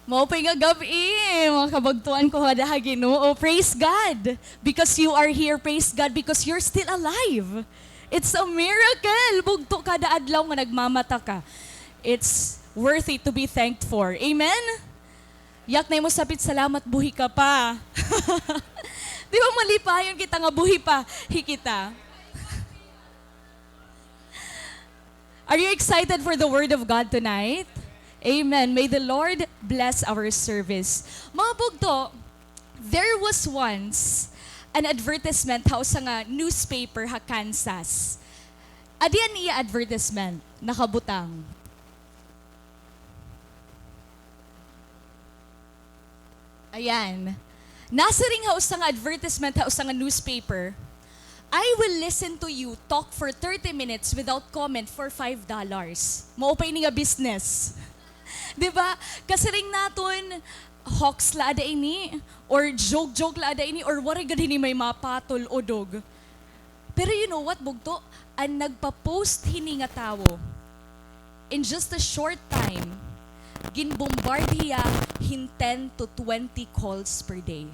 Maupay nga gabi, mga kabagtuan ko hadaha Ginoo. Praise God because you are here. Praise God because you're still alive. It's a miracle. Bugto kada adlaw nga nagmamata ka. It's worthy to be thanked for. Amen? Yak na mo sapit salamat buhi ka pa. Di ba malipayon kita nga buhi pa hikita? Are you excited for the Word of God tonight? Amen. May the Lord bless our service. Mga bugto, there was once an advertisement sa nga newspaper ha Kansas. Adiyan niya advertisement, nakabutang. Ayan. Nasa ring sa nga advertisement sa nga newspaper, I will listen to you talk for 30 minutes without comment for $5. Maupay ni nga business. Diba? Kasi ring naton, hawks la ada ini, or joke la ada ini, or waray gadi ni may mapatol o dog. Pero you know what, bugto? Ang nagpa-post hini nga tao, in just a short time, ginbombard hiya hin 10 to 20 calls per day.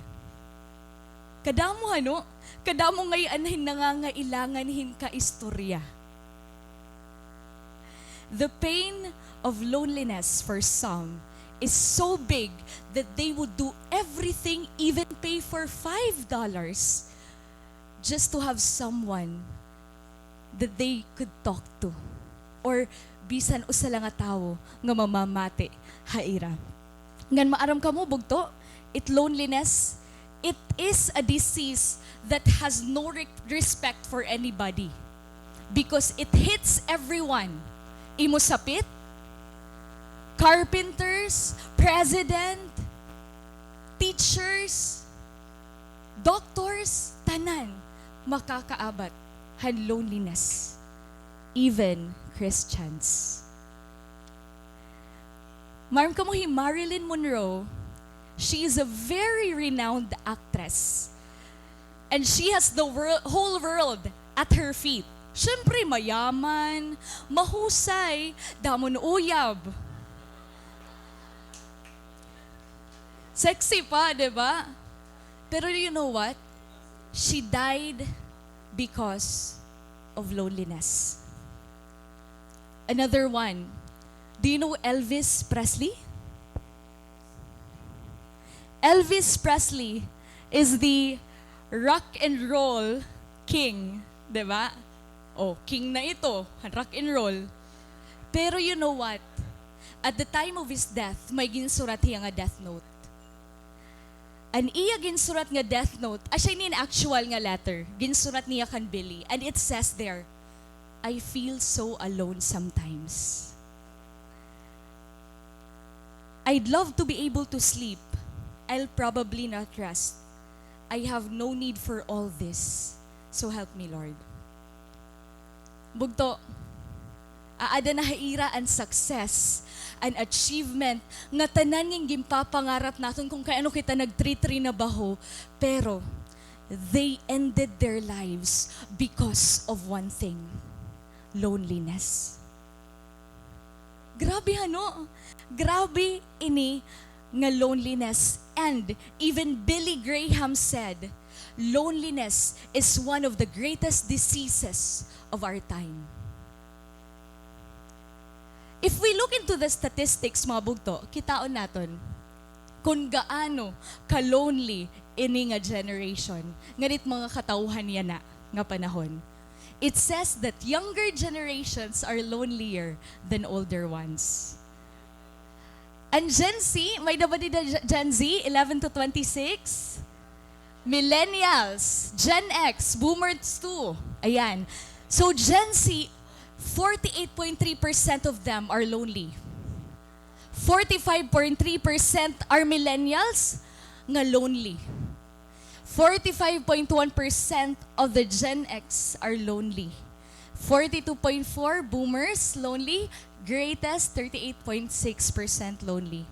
Kadamo ano? Kadamo ngayon hin nangangailangan hin ka istorya. The pain of loneliness for some is so big that they would do everything, even pay for $5 just to have someone that they could talk to. Or bisan usa lang nga tawo nga mamamati haira. Ngan maaram ka mo bugto, loneliness, it is a disease that has no respect for anybody because it hits everyone. Imo sapit, carpenters, president, teachers, doctors, tanan makakaabat han loneliness. Even Christians. Maram ka mo Marilyn Monroe, she is a very renowned actress. And she has the whole world at her feet. Siyempre, mayaman, mahusay, damon uyab. Sexy pa, di ba? Pero you know what? She died because of loneliness. Another one. Do you know Elvis Presley? Elvis Presley is the rock and roll king, di ba? Oh, king na ito, rock and roll. Pero you know what? At the time of his death, may ginsurat hiya nga death note. An iya ginsurat nga death note, asya nin actual nga letter, ginsurat niya kan Billy, and it says there, I feel so alone sometimes. I'd love to be able to sleep. I'll probably not rest. I have no need for all this. So help me, Lord. Bugto, aada na haira ang success, an achievement, nga tanan ng gimpapangarap natin kung kaano kita nag-tri-tri na baho, pero they ended their lives because of one thing, loneliness. Grabe ano? Grabe ini nga loneliness. And even Billy Graham said, loneliness is one of the greatest diseases of our time. If we look into the statistics, mga bugto, kitaon naton kung gaano ka-lonely ini nga generation, nganit mga katauhan yan na nga panahon. It says that younger generations are lonelier than older ones. And Gen Z, may nabadi na Gen Z, 11 to 26? Millennials, Gen X, Boomers too. Ayan. So Gen Z, 48.3% of them are lonely. 45.3% are millennials nga lonely. 45.1% of the Gen X are lonely. 42.4% boomers lonely. Greatest 38.6% lonely.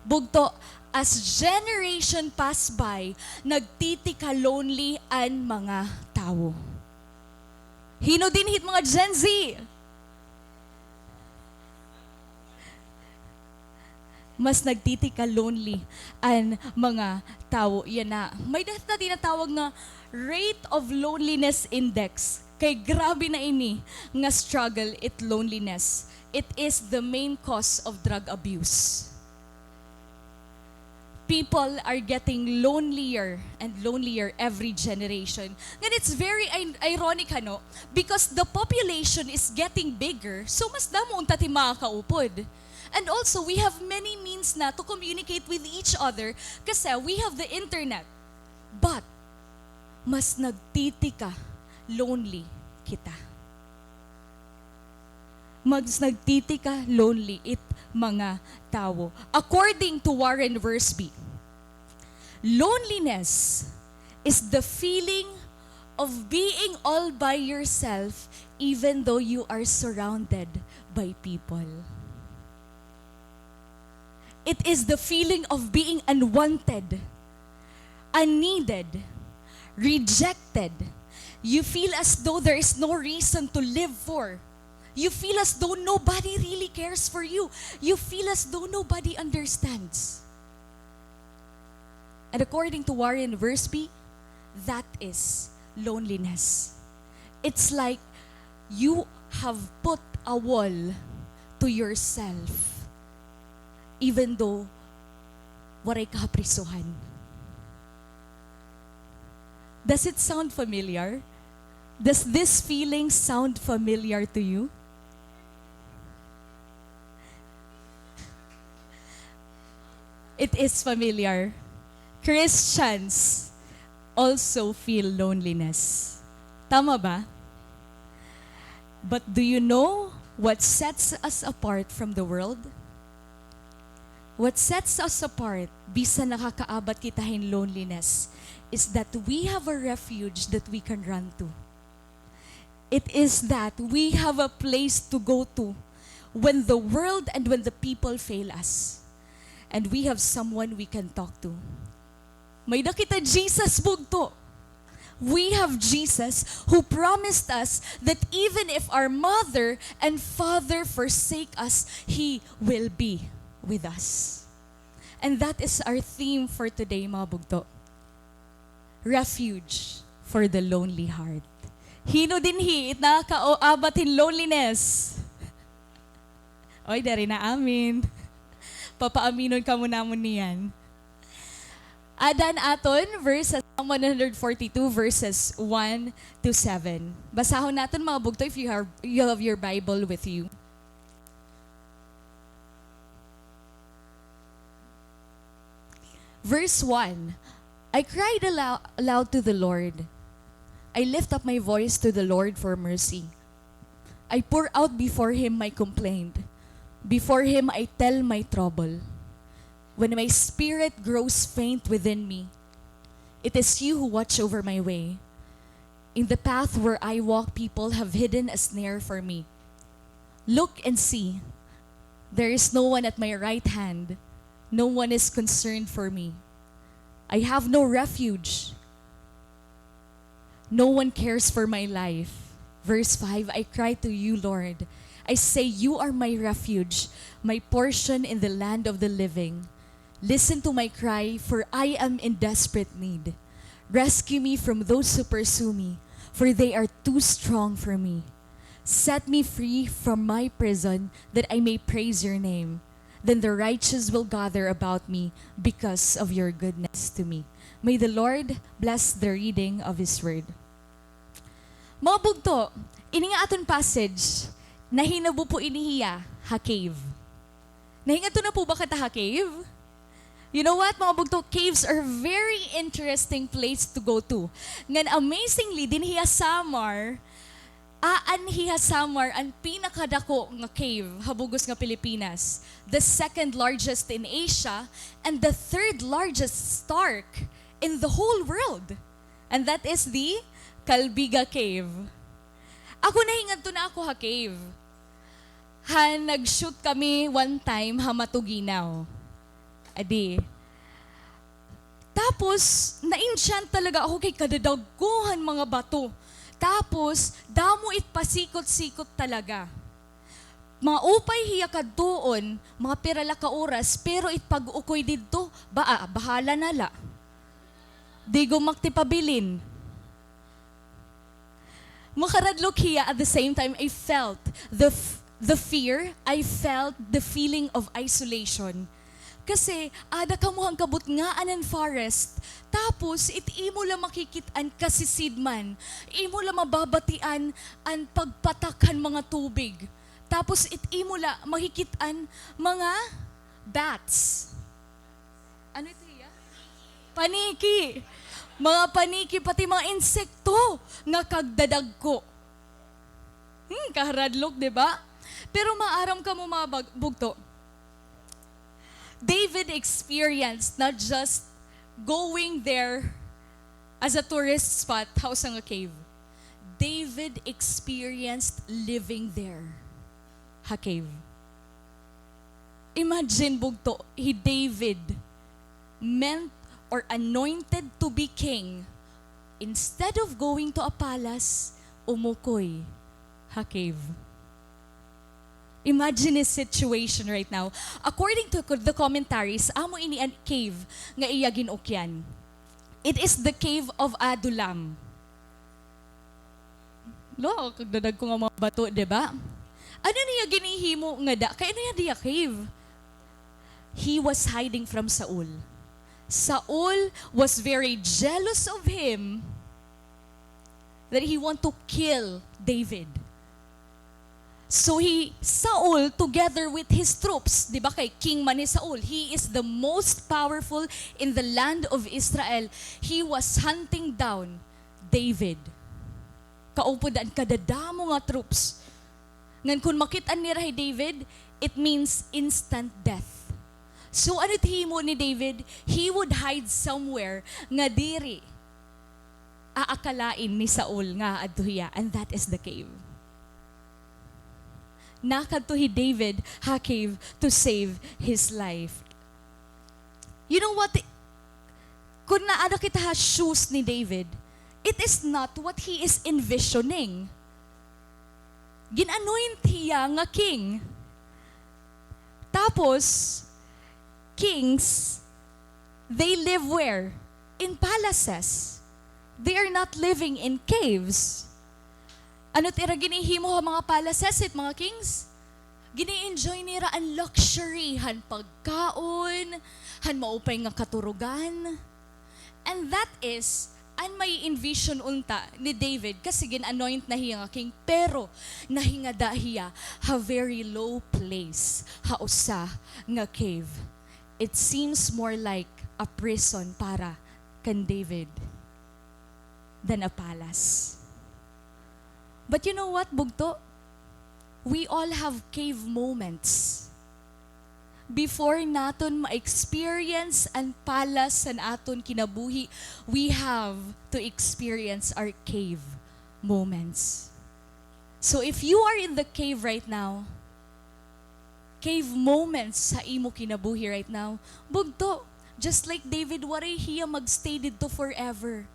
Bugto, as generation pass by, nagtitika lonely ang mga tao. Hino din hit mga Gen Z. mas nagtitika lonely ang mga tao. Yan na. May tinatawag nga rate of loneliness index. Kay grabe na ini nga struggle it loneliness. It is the main cause of drug abuse. People are getting lonelier and lonelier every generation. And it's very ironic, ano? Because the population is getting bigger, so mas damo unta ti makakaupod. And also, we have many means na to communicate with each other kasi we have the internet. But, mas nagtitika, lonely kita. Mas nagtitika, lonely it mga tao. According to Waray-Waray, loneliness is the feeling of being all by yourself even though you are surrounded by people. It is the feeling of being unwanted, unneeded, rejected. You feel as though there is no reason to live for. You feel as though nobody really cares for you. You feel as though nobody understands. And according to Waray-Waray, that is loneliness. It's like you have put a wall to yourself even though waray kaprisuhan. Does it sound familiar? Does this feeling sound familiar to you? It is familiar. Christians also feel loneliness. Tama ba? But do you know what sets us apart from the world? What sets us apart, bisan nakakaabat kitahin loneliness, is that we have a refuge that we can run to. It is that we have a place to go to when the world and when the people fail us. And we have someone we can talk to. May nakita Jesus bugto. We have Jesus who promised us that even if our mother and father forsake us, He will be with us. And that is our theme for today, mga bugto. Refuge for the lonely heart. Hino din it nakakaabat in loneliness. Oy, dari na amin. Papaaminon ka muna mo niyan. Adan aton, verse Psalm 142, verses 1 to 7. Basahon natin mga bugto if you have your Bible with you. Verse 1, I cried aloud to the Lord. I lift up my voice to the Lord for mercy. I pour out before Him my complaint. Before Him I tell my trouble. When my spirit grows faint within me, it is You who watch over my way. In the path where I walk, people have hidden a snare for me. Look and see. There is no one at my right hand. No one is concerned for me. I have no refuge. No one cares for my life. Verse 5, I cry to You, Lord. I say, You are my refuge, my portion in the land of the living. Listen to my cry, for I am in desperate need. Rescue me from those who pursue me, for they are too strong for me. Set me free from my prison, that I may praise Your name. Then the righteous will gather about me because of Your goodness to me. May the Lord bless the reading of His word. Mga bugto, ini nga aton passage, nahinabu po inihiya, ha-cave. Nahinga to na po ba kata ha-cave? You know what, mga bugto, caves are very interesting place to go to. Ngan amazingly, din hiya Samar, hiya Samar ang pinakadako nga cave habugos nga Pilipinas, the second largest in Asia and the third largest stark in the whole world. And that is the Calbiga Cave. Ako nahingad to na ako ha cave. Nag-shoot kami one time ha Matuginaw. Adi. Tapos, na-enchant talaga ako kay kadadagguhan mga bato. Tapos, damo it pasikot-sikot talaga. Mga upay hiya kadtuon, mga pirala ka oras, pero pag-ukoy didto, bahala nala. Di gumaktipabilin. Makaradlok hiya at the same time, I felt the fear, I felt the feeling of isolation. Kasi, ada ka mo ang kabut nga anan forest, tapos imo lang makikitaan kasisidman, imo lang mababatian ang pagpatakhan mga tubig. Tapos imo lang makikitaan mga bats. Ano ito ya? Paniki. Mga paniki, pati mga insekto nga kagdadag ko. Kaharadlok, di ba? Pero maaram ka mo mga bugto. David experienced not just going there as a tourist spot, house ang a cave. David experienced living there, ha cave. Imagine bugto, David meant or anointed to be king. Instead of going to a palace, umukoy, ha cave. Imagine his situation right now. According to the commentaries, amo ini an cave nga iya ginukyan. It is the cave of Adullam. Lo, kagdadag ko nga mga bato, diba? Ano niya ginihimo nga da? Kaya niya diya cave? He was hiding from Saul. Saul was very jealous of him that he want to kill David. So Saul, together with his troops, di ba kay King man ni Saul, he is the most powerful in the land of Israel. He was hunting down David. Kaupudan, kadadamo nga troops. Ngan kung makitaan ni Rahay David, it means instant death. So ano himo ni David? He would hide somewhere nga diri aakalain ni Saul nga adtuya, and that is the cave. Nakadtuhi David ha cave to save his life. You know what? Kung naada kita ha shoes ni David, it is not what he is envisioning. Gin-anoint hiya nga king. Tapos, kings, they live where? In palaces. They are not living in caves. Ano tira ginihimo ha mga palaces at mga kings? Gini-enjoy nira ang luxury, han pagkaon, han maupay nga katurugan. And that is, an may envision unta ni David kasi gin-anoint na hiya nga king, pero nahingada hiya ha very low place, ha usa nga cave. It seems more like a prison para kan David than a palace. But you know what, bugto? We all have cave moments. Before naton ma-experience ang palace sa aton kinabuhi, we have to experience our cave moments. So if you are in the cave right now, cave moments sa imo kinabuhi right now, bugto, just like David, waray hiya magstay dito forever.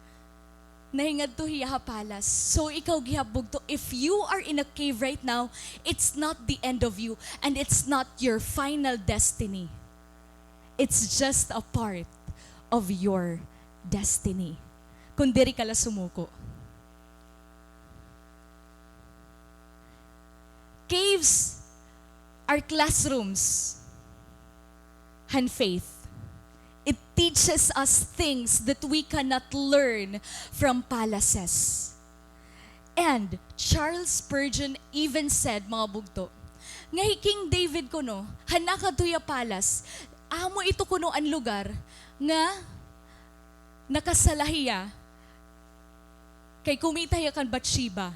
Nahingad to hiya palace. So ikaw gihabog to, if you are in a cave right now, it's not the end of you and it's not your final destiny. It's just a part of your destiny. Kung diri ka la sumuko. Caves are classrooms and faith. It teaches us things that we cannot learn from palaces. And Charles Spurgeon even said, mga bugto, nga King David kuno, hanaka tuya palace, amo ito kuno ang lugar nga nakasalahiya kay kumita ya kan Bathsheba.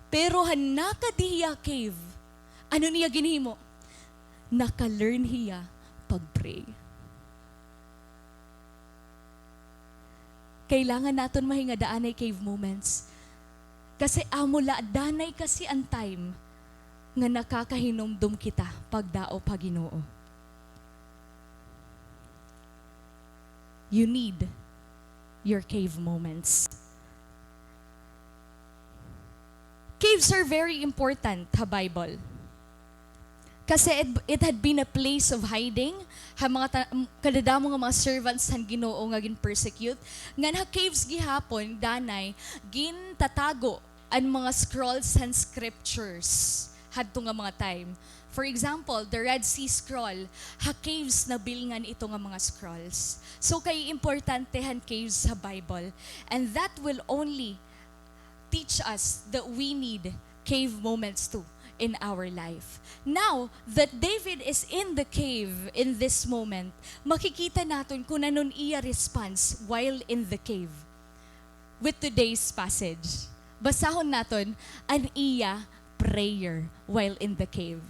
Pero hanaka diya cave, ano niya ginhimo? Naka-learn hiya pag-pray. Kailangan naton mahingadaan ay cave moments. Kasi amula, danay kasi ang time nga nakakahinumdum kita pagdao Ginoo. You need your cave moments. Caves are very important ha Bible. Kasi it had been a place of hiding, ha mga kadadamo nga mga servants han Ginoo nga gin persecute, ngan ha caves gihapon danay gin tatago ang mga scrolls and scriptures hadto nga mga time. For example, the Red Sea Scroll, ha caves na bilingan ito nga mga scrolls. So kay importante han caves sa Bible, and that will only teach us that we need cave moments too in our life. Now that David is in the cave in this moment, makikita natin kung nanon iya response while in the cave. With today's passage, basahon natin an iya prayer while in the cave.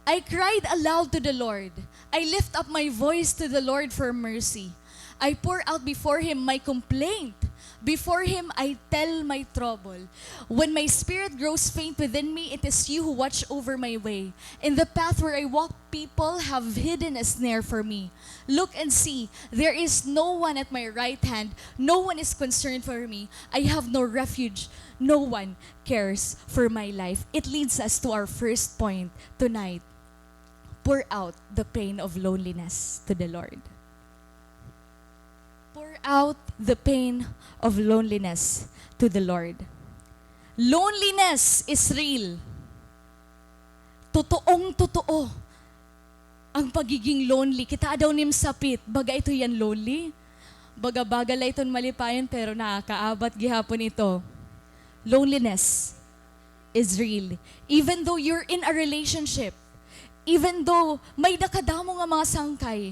I cried aloud to the Lord. I lift up my voice to the Lord for mercy. I pour out before Him my complaint. Before Him I tell my trouble. When my spirit grows faint within me, it is You who watch over my way. In the path where I walk, people have hidden a snare for me. Look and see, there is no one at my right hand. No one is concerned for me. I have no refuge. No one cares for my life. It leads us to our first point tonight. Pour out the pain of loneliness to the Lord. Pour out the pain of loneliness to the Lord. Loneliness is real. Totoong totoo ang pagiging lonely. Kita daw nim sapit, baga ito yan lonely. Baga-baga la iton malipayon pero nakakaabat gihapon ito. Loneliness is real. Even though you're in a relationship, even though may nakadamo nga mga sangkay,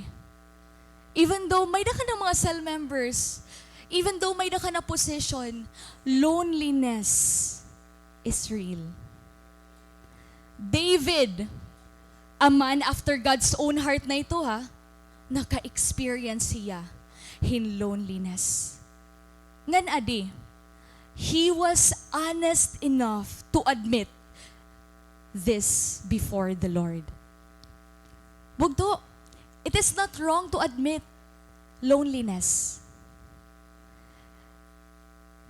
even though may daka na mga cell members, even though may daka na position, loneliness is real. David, a man after God's own heart na ito naka-experience siya in loneliness. Ngan adi, he was honest enough to admit this before the Lord. Bugto, it is not wrong to admit loneliness.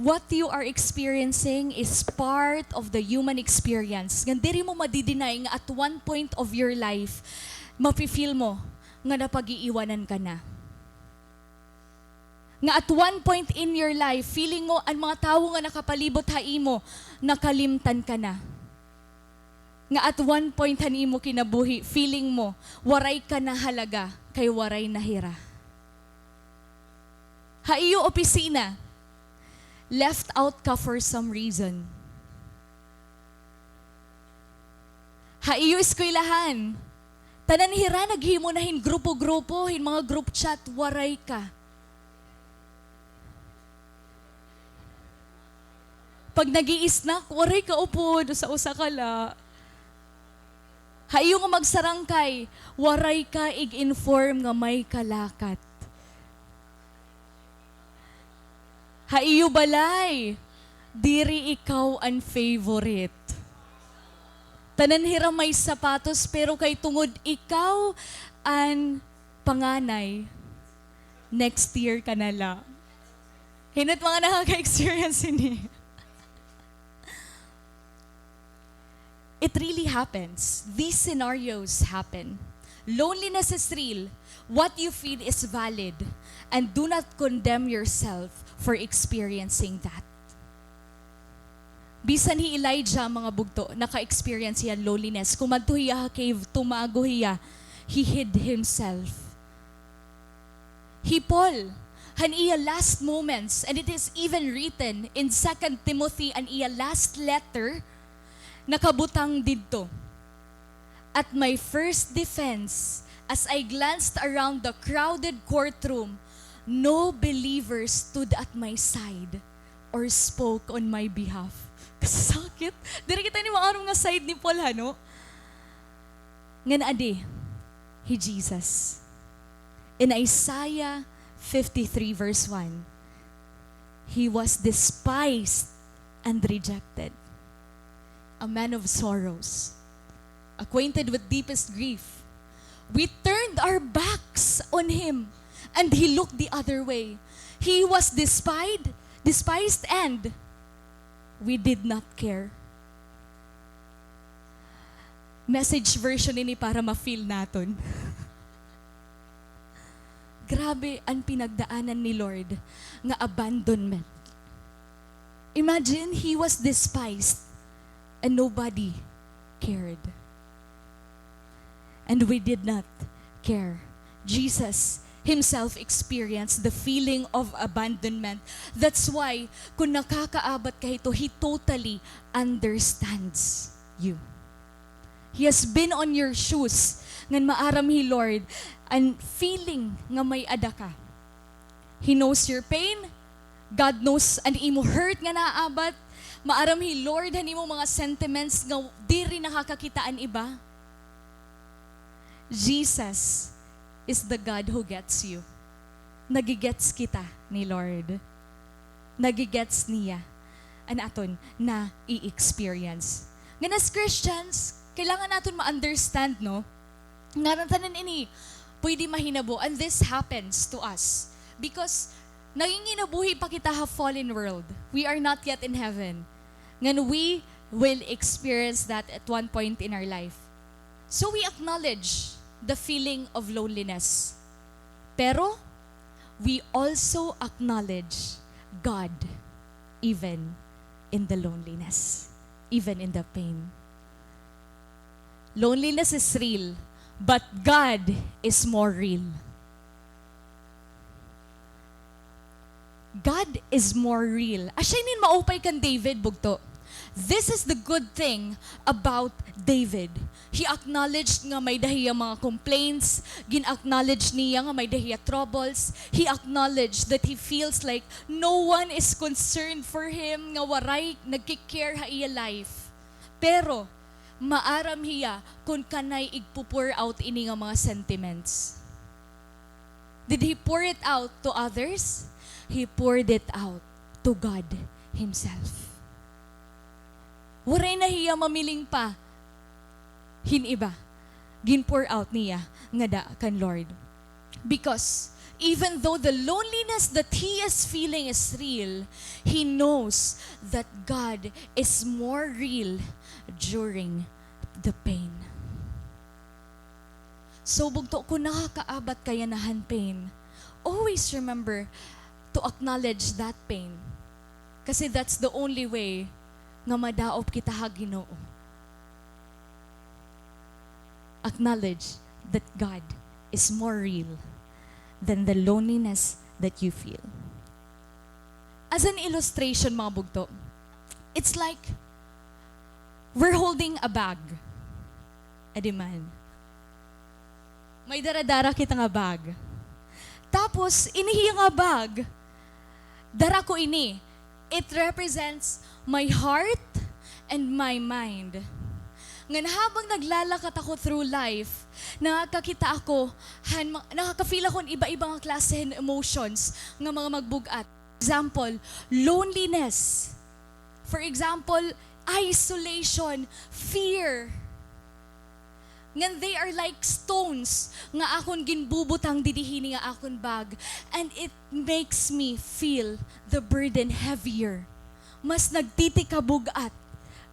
What you are experiencing is part of the human experience. Nga diri mo madidinay nga at one point of your life, mapifeel mo nga napag-iiwanan ka na. Nga at one point in your life, feeling mo ang mga tao nga nakapalibot haimo, nakalimtan ka na. Nga at one point hanimo kinabuhi, feeling mo, waray ka na halaga, kay waray na hira. Haiyo opisina, left out ka for some reason. Haiyo eskwelahan, tanan hira naghimo na hin grupo-grupo, hin mga group chat, waray ka. Pag nag-i-snack, waray ka upod, usa-usa ka la. Haiyo nga magsarangkay, waray ka ig-inform nga may kalakat. Haiyo balay, diri ikaw ang favorite. Tanan hira may sapatos pero kay tungod ikaw ang panganay, next year ka nala. Hinot mga nakaka-experience ini. It really happens. These scenarios happen. Loneliness is real. What you feel is valid. And do not condemn yourself for experiencing that. Bisan hi Elijah, mga bugto, naka-experience yan loneliness. Kumadto hiya cave, tumago hiya, he hid himself. He Paul, han iya last moments, and it is even written in 2 Timothy, an iya last letter, nakabutang didto. At my first defense, as I glanced around the crowded courtroom, no believer stood at my side or spoke on my behalf. Kasakit. Diri kita ni maarong nga side ni Paul, no? Ngan adi, he Jesus. In Isaiah 53 verse 1, he was despised and rejected. A man of sorrows, acquainted with deepest grief. We turned our backs on him, and he looked the other way. He was despised, and we did not care. Message version ini para ma-feel naton. Grabe ang pinagdaanan ni Lord nga abandonment. Imagine, He was despised and nobody cared. And we did not care. Jesus Himself experienced the feeling of abandonment. That's why, kung nakakaabat ka ito, He totally understands you. He has been on your shoes. Ngan maaram He, Lord, and feeling nga may ada ka. He knows your pain. God knows and imo hurt nga naabat. Maaram He, Lord, hani mo mga sentiments nga di rin nakakakitaan iba. Jesus is the God who gets you. Nagigets kita ni Lord. Nagigets niya an aton na i-experience. Nga as Christians, kailangan natin ma-understand, no? Narantanan ini, pwede mahinabo, and this happens to us. Because naging inabuhi pa kita ha fallen world. We are not yet in heaven. Ngan we will experience that at one point in our life. So we acknowledge the feeling of loneliness. Pero, we also acknowledge God even in the loneliness, even in the pain. Loneliness is real, but God is more real. God is more real. Asyainin maupay kan David, bugto. This is the good thing about David. He acknowledged nga may dahiya mga complaints, gin-acknowledge niya nga may dahiya troubles, he acknowledged that he feels like no one is concerned for him, nga waray nagkikare ha iya life. Pero, maaram hiya kung kanay igpupur out ini nga mga sentiments. Did he pour it out to others? He poured it out to God Himself. Waray na hiya mamiling pa. Hiniba. Gin-pour out niya nga da kan Lord. Because even though the loneliness that he is feeling is real, he knows that God is more real during the pain. So bugto kung nakakaabat kaya nahan pain, always remember to acknowledge that pain. Kasi that's the only way nga madaop kita ha Ginoo. Acknowledge that God is more real than the loneliness that you feel. As an illustration, mga bugto, it's like we're holding a bag. Adiman. May dara-dara kita nga bag. Tapos, inihiya nga bag. Dara ko ini. It represents my heart and my mind. Ngan habang naglalakat ako through life, nakakakita ako, nakaka-feel ako ng iba-ibang klase ng emotions ng mga magbugat. Example, loneliness. For example, isolation, fear. Ngan they are like stones nga akon ginbubutang didihini nga akon bag, and it makes me feel the burden heavier. Mas nagtitikabugat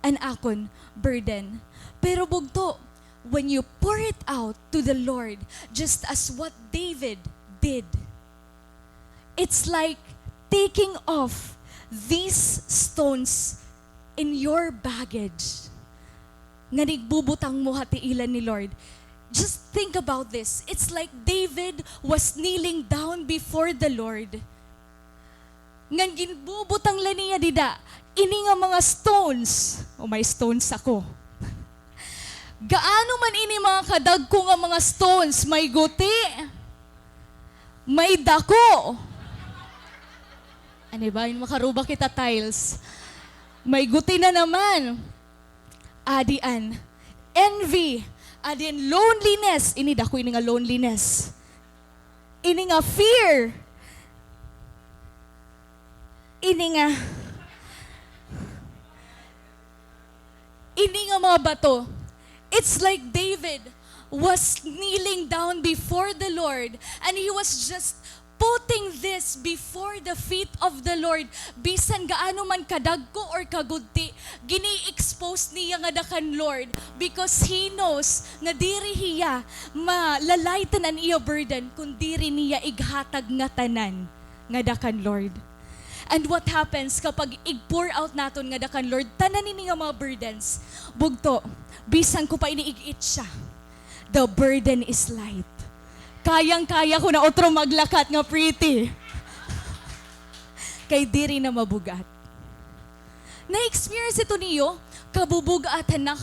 an akon burden. Pero bugto, when you pour it out to the Lord, just as what David did, it's like taking off these stones in your baggage. Nga nigbubutang mo hatiilan ni Lord. Just think about this. It's like David was kneeling down before the Lord. Ngan ginbubutang la niya dida, ini nga mga stones. O may stones ako. Gaano man ini mga kadagko nga mga stones, may guti, may dako. Ano ba, yung makaruba kita tiles. May guti na naman. Adian, envy, adian loneliness, ini dako ini nga loneliness. Ini nga fear. Ini nga mga bato. It's like David was kneeling down before the Lord and he was just putting this before the feet of the Lord, bisan gaano man kadagko or kagudti, gini-expose niya nga dakan Lord, because He knows nga diri hiya malalaitan ang iya burden, kung diri niya ighatag nga tanan nga dakan Lord. And what happens kapag i-pour out naton nga dakan Lord, tanan ni nga mga burdens, bugto, bisan ko pa iniigit siya, the burden is light. Kayang-kaya ko na otro maglakat nga pretty. Kay diri na mabugat. Na-experience ito niyo, kabubugatan na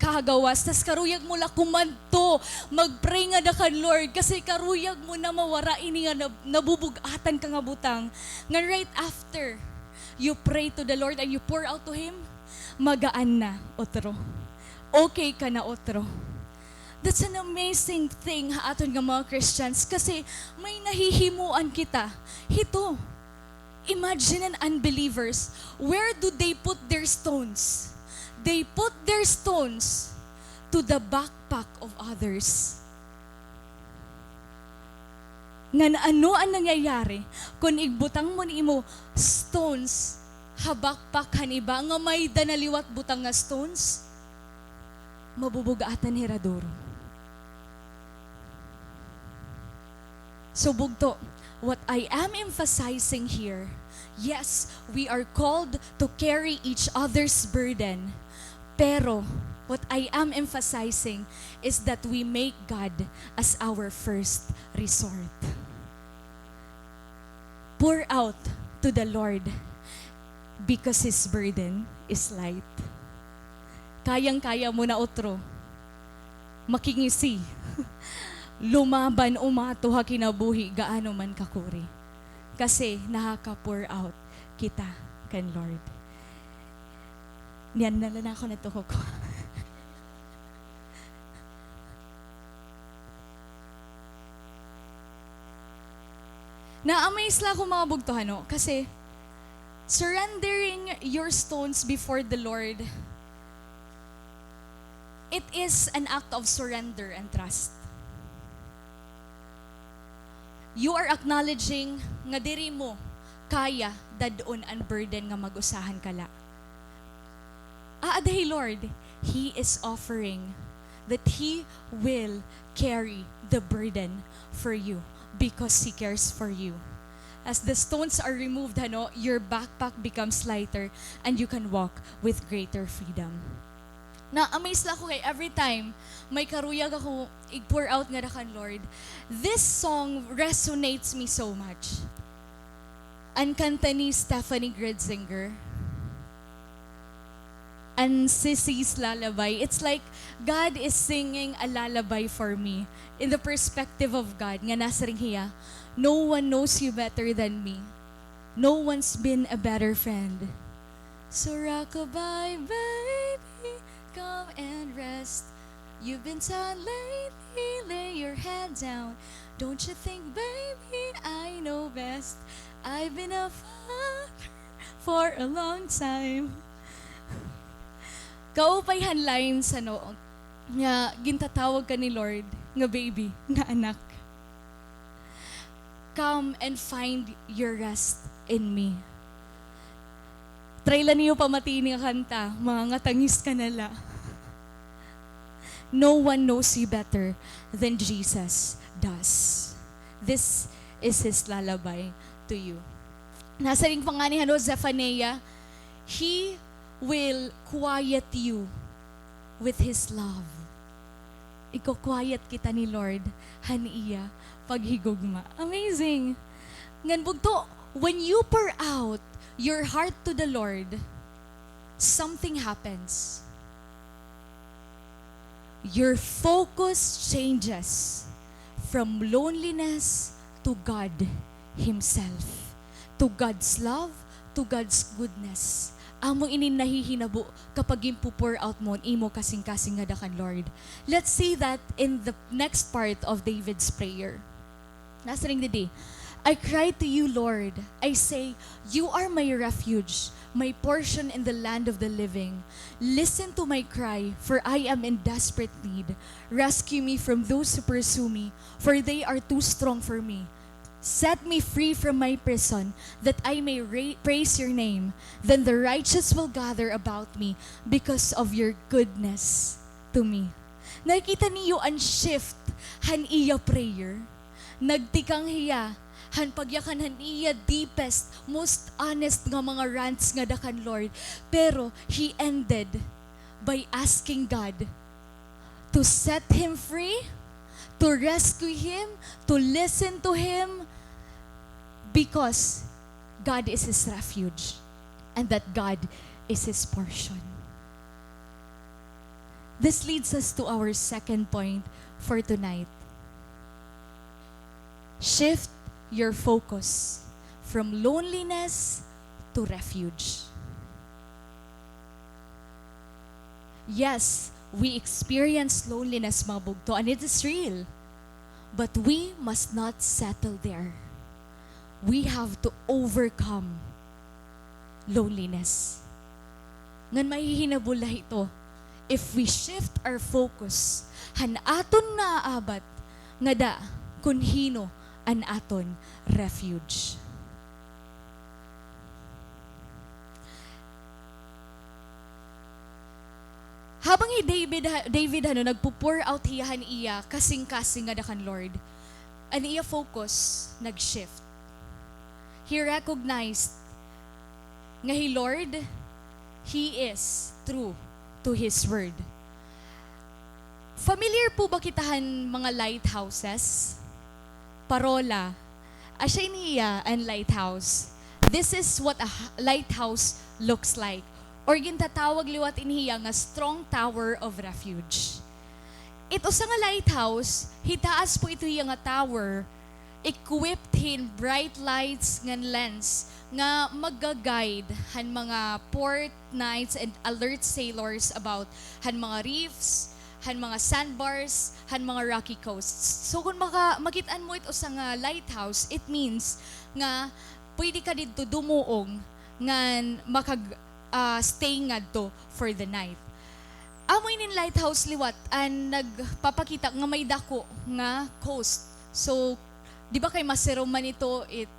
kahagawas, tas karuyag mo la kumanto, mag-pray nga da kan Lord, kasi karuyag mo na mawara ini nga nabubugatan ka nga butang. Nga right after, you pray to the Lord and you pour out to Him, magaan na, otro. Okay ka na, otro. That's an amazing thing aton nga mga Christians, kasi may nahihimuan kita. Hito, imagine an unbelievers, where do they put their stones? They put their stones to the backpack of others. Nga ano ang nangyayari kung igbutang mo ni mo stones ha backpack haniba nga may danaliwat butang nga stones, mabubugatan heradoro. So bugto, what I am emphasizing here, yes, we are called to carry each other's burden. Pero what I am emphasizing is that we make God as our first resort. Pour out to the Lord because His burden is light. Kayang-kaya mo na otro. Makingisi. Lumaban umato ha kinabuhi gaano man kakuri. Kasi nakaka-pour out kita kan Lord. Niyan na lang ako natuko ko. Na-amaze lang ako mga bugtohan, no? Kasi surrendering your stones before the Lord, it is an act of surrender and trust. You are acknowledging nga diri mo kaya dadon ang burden nga mag-usahan kala. Aadahay Lord, He is offering that He will carry the burden for you because He cares for you. As the stones are removed, your backpack becomes lighter and you can walk with greater freedom. Na-amaze lang ako kay every time may karuyag ako i-pour out nga dakan Lord, this song resonates me so much. Ang kanta ni Stephanie Gredzinger, and Sissy's lullaby, it's like God is singing a lullaby for me in the perspective of God nga nasa ring hiya, no one knows you better than me, no one's been a better friend, so rock-a-bye baby, come and rest. You've been tired lately, lay your head down. Don't you think, baby, I know best. I've been a father for a long time. Kaupayhan lines, nga gintatawag ka ni Lord, nga baby, nga anak. Come and find your rest in me. Try lang niyo pamatiin nga kanta, mga ngatangis ka nala. No one knows you better than Jesus does. This is His lullaby to you. Nasa ring panganihan Zephaniah, He will quiet you with His love. Iko-quiet kita ni Lord, haniya, paghigugma. Amazing. Ngan bugto, when you pour out your heart to the Lord, something happens. Your focus changes from loneliness to God Himself, to God's love, to God's goodness. Among inin nahihinabo kapag impo-pour out mo, imo kasing-kasing nga dakan Lord. Let's see that in the next part of David's prayer. Nasa ring didi, I cry to you, Lord. I say, you are my refuge, my portion in the land of the living. Listen to my cry, for I am in desperate need. Rescue me from those who pursue me, for they are too strong for me. Set me free from my prison, that I may praise your name. Then the righteous will gather about me because of your goodness to me. Nakita niyo ang shift, han iya prayer. Nagtikang hiya, han pagyakan han iya deepest, most honest nga mga rants nga dakan Lord. Pero he ended by asking God to set him free, to rescue him, to listen to him, because God is his refuge and that God is his portion. This leads us to our second point for tonight. Shift your focus from loneliness to refuge. Yes, we experience loneliness, mga bugto, and it is real. But we must not settle there. We have to overcome loneliness. Ngan mahihinabula ito, if we shift our focus, han aton naaabat, nga da, kunhino, an aton refuge. Habang David nagpo-pour out hiyahan iya, kasing-kasing nga dakan Lord, an iya focus nag-shift. He recognized nga Lord, He is true to His word. Familiar po ba kitahan mga lighthouses? Parola, asya niya ang lighthouse. This is what a lighthouse looks like. Or gintatawag liwat iniya nga strong tower of refuge. Ito sa nga lighthouse, hitaas po ito yung nga tower, equipped in bright lights nga lens nga mag-guide han mga port knights and alert sailors about han mga reefs, han mga sandbars, han mga rocky coasts. So kung makitaan mo ito sa nga lighthouse, it means nga pwede ka dito dumuong nga stay nga do for the night. Amoy nin lighthouse liwat ang nagpapakita nga may dako nga coast. So, di ba kay masero man ito it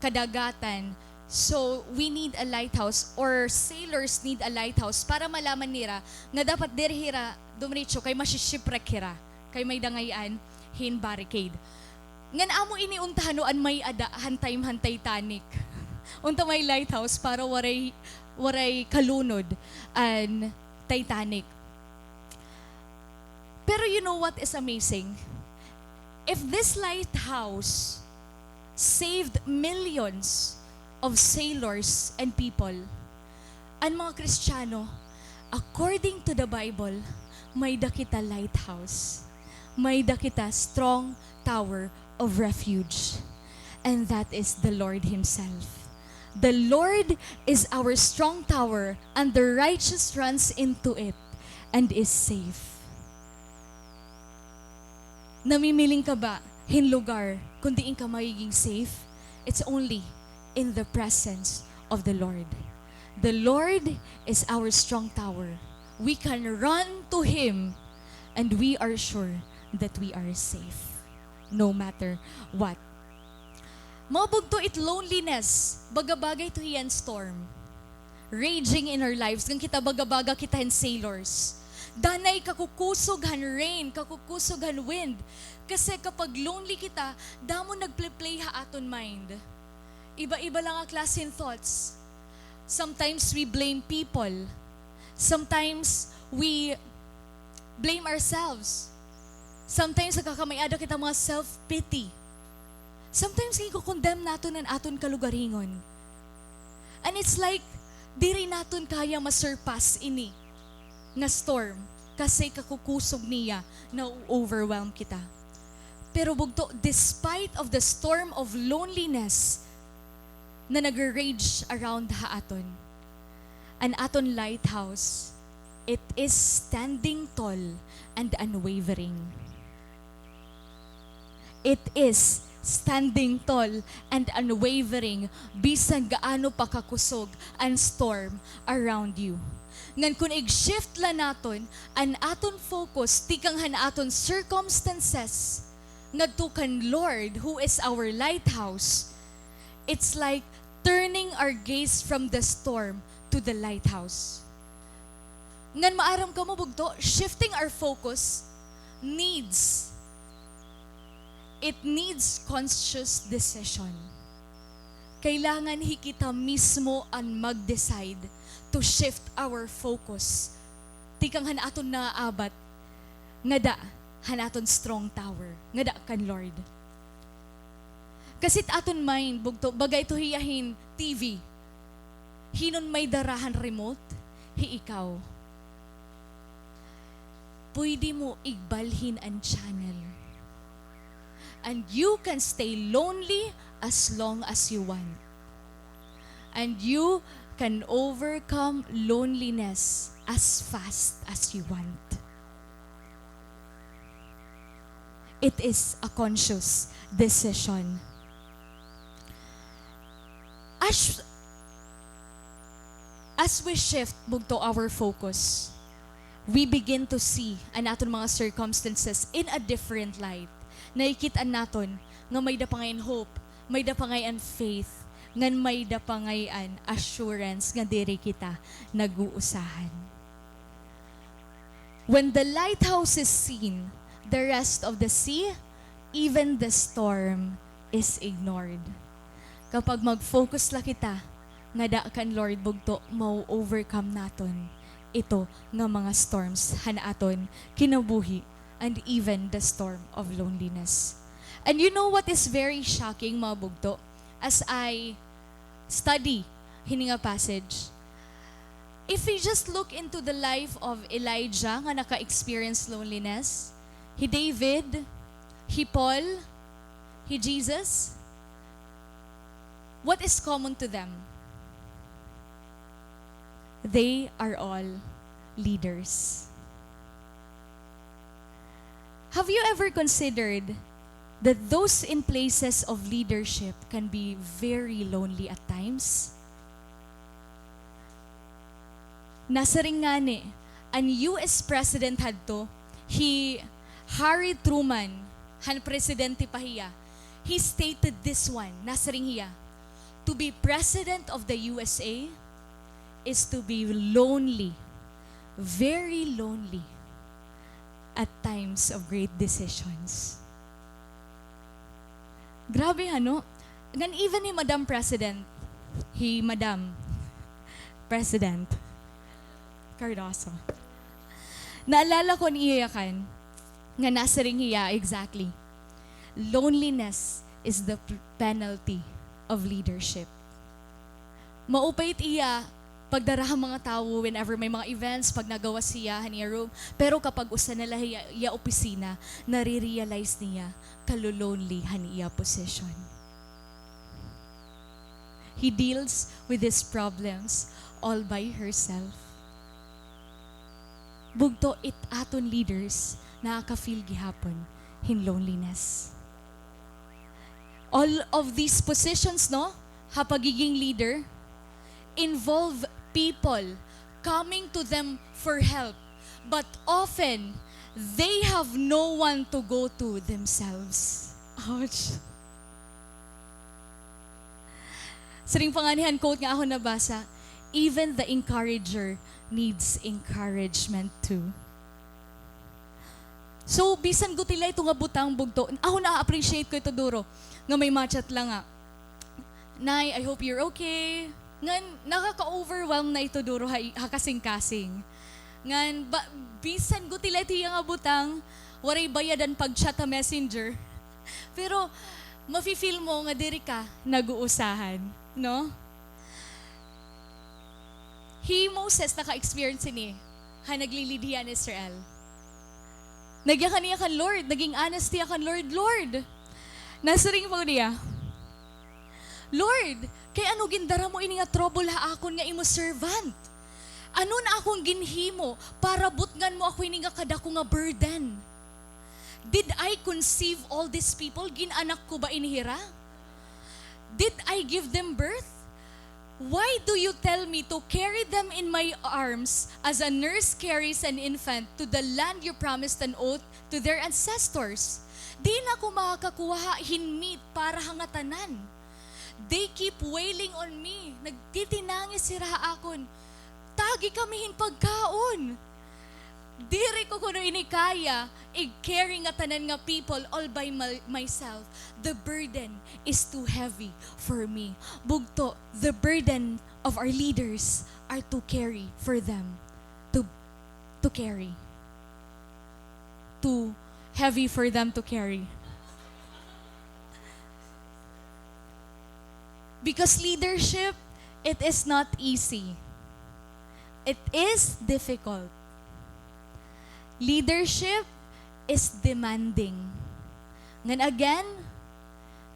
kadagatan. So, we need a lighthouse or sailors need a lighthouse para malaman nila nga dapat dirhira dumiretso kay masishipwreck hira. Kay may dangayan hin barricade. Ngan amo ini untahanoan may ada hantay Titanic. Unta may lighthouse para waray kalunod and Titanic. Pero you know what is amazing? If this lighthouse saved millions of sailors and people, ang mga Kristiyano, according to the Bible, may dakita lighthouse. May dakita strong tower of refuge. And that is the Lord Himself. The Lord is our strong tower, and the righteous runs into it and is safe. Namimiling ka ba hin lugar kung diin ka magiging safe? It's only in the presence of the Lord. The Lord is our strong tower. We can run to Him and we are sure that we are safe no matter what. Mabog to it loneliness, bagabagay to hiyan storm. Raging in our lives, kung kita bagabaga kita hin sailors. Danay kakukusog han rain, kakukusog han wind. Kasi kapag lonely kita, damo nagplay ha aton mind. Iba-iba lang ang klase in thoughts. Sometimes we blame people. Sometimes we blame ourselves. Sometimes nagkakamayada kita mga self-pity. Sometimes i-condemn natin ang aton kalugaringon. And it's like, di rin natin kaya masurpass ini nga storm kasi kakukusog niya na overwhelm kita. Pero bugto, despite of the storm of loneliness na nag-rage around ha aton, an aton lighthouse, it is standing tall and unwavering. It is standing tall and unwavering bisan gaano pa kakusog ang storm around you. Ngan kung i-shift la naton ang aton focus tikang han aton circumstances, ngadto kan Lord who is our lighthouse, it's like turning our gaze from the storm to the lighthouse. Ngan maaram ka mo bugto, shifting our focus needs conscious decision. Kailangan hikita mismo ang mag-decide to shift our focus. Tikang hanaton na abat, ngada hanaton strong tower, ngada kan Lord. Kasit aton mind, bugto, bagay to hiyahin TV. Hinon may darahan remote, ikaw. Pwede mo igbalhin ang channel. And you can stay lonely as long as you want. And you can overcome loneliness as fast as you want. It is a conscious decision. As we shift bugto our focus, we begin to see ang aton mga circumstances in a different light. Naikitaan naton nga may dapangayan hope, may dapangayan faith, ngan may dapangayan assurance nga diri kita nag-uusahan. When the lighthouse is seen, the rest of the sea, even the storm, is ignored. Kapag mag-focus la kita, nga da kan Lord bugto, mau-overcome naton ito nga mga storms hanaaton kinabuhi, and even the storm of loneliness. And you know what is very shocking, mga bugto? As I study hininga passage, if we just look into the life of Elijah nga naka-experience loneliness, he David, he Paul, he Jesus, what is common to them? They are all leaders. Have you ever considered that those in places of leadership can be very lonely at times? Nasa ring nga ni, ang US President hadto, Harry Truman, han presidente pa hiya, he stated this one, nasa ring hiya, to be president of the USA is to be lonely, very lonely, at times of great decisions. Grabe ano? Gan even ni Madam President, Madam President Cardoso. Naalala ko ni iyakan, nga nasa ring hiya exactly. Loneliness is the penalty of leadership. Maupait iya pagdarahang mga tao whenever may mga events, pag nagawa siya haniya room. Pero kapag usa nila iya opisina, nare-realize niya kalulonely haniya position. He deals with his problems all by herself. Bugto it aton leaders nakaka-feel gihapon hin loneliness. All of these positions, no, pagiging leader, involve people coming to them for help, but often they have no one to go to themselves. Ouch. Saring panganihan quote nga ako nabasa, even the encourager needs encouragement too. So, bisan gutilay ito nga butang bugto, ako na-appreciate ko ito duro, nga may machat lang nga. Nay, I hope you're okay. Ngan, nakaka-overwhelm na ito duro hakasing-kasing. Ngan, bisan gutilay ito nga butang, waray bayadan pag-chat a messenger. Pero, mafe-feel mo nga diri ka nag-uusahan, no? Moses naka-experience ni, naglilid hiya ni Israel. Nagya kaniya kan Lord, naging honest niya kan Lord, Lord, nasa ring po niya, Lord, kay ano gindara mo ini nga trouble ha akon nga imo servant? Ano na akong ginhimo para butngan mo ako ini nga kadako nga burden? Did I conceive all these people? Ginanak ko ba inihira? Did I give them birth? Why do you tell me to carry them in my arms as a nurse carries an infant to the land you promised an oath to their ancestors? Di na ko makakakuha hinmeet para hangatanan. They keep wailing on me. Nagtitinangis sira akon. Tagi kami hin pagkaon. Diri ko kuno inikaya, i-carry nga tanan nga people all by myself. The burden is too heavy for me. Bugto, the burden of our leaders are to carry for them. To carry. Too heavy for them to carry. Because leadership, it is not easy. It is difficult. Leadership is demanding. And again,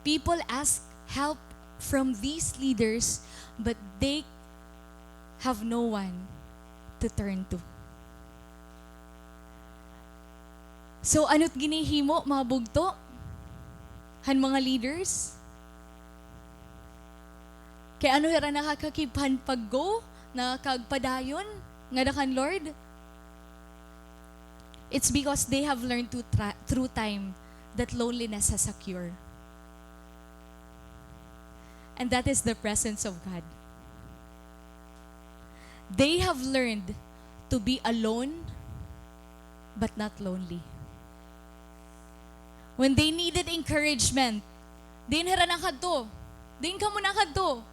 people ask help from these leaders, but they have no one to turn to. So ano't ginihimo, mga bugto? Han mga leaders? Kaya ano hira nakakakipan pag-go, nakagpadayon, nga dakan Lord? It's because they have learned through time that loneliness has a cure. And that is the presence of God. They have learned to be alone, but not lonely. When they needed encouragement, din hira na kadto. Din ka mo na kadto.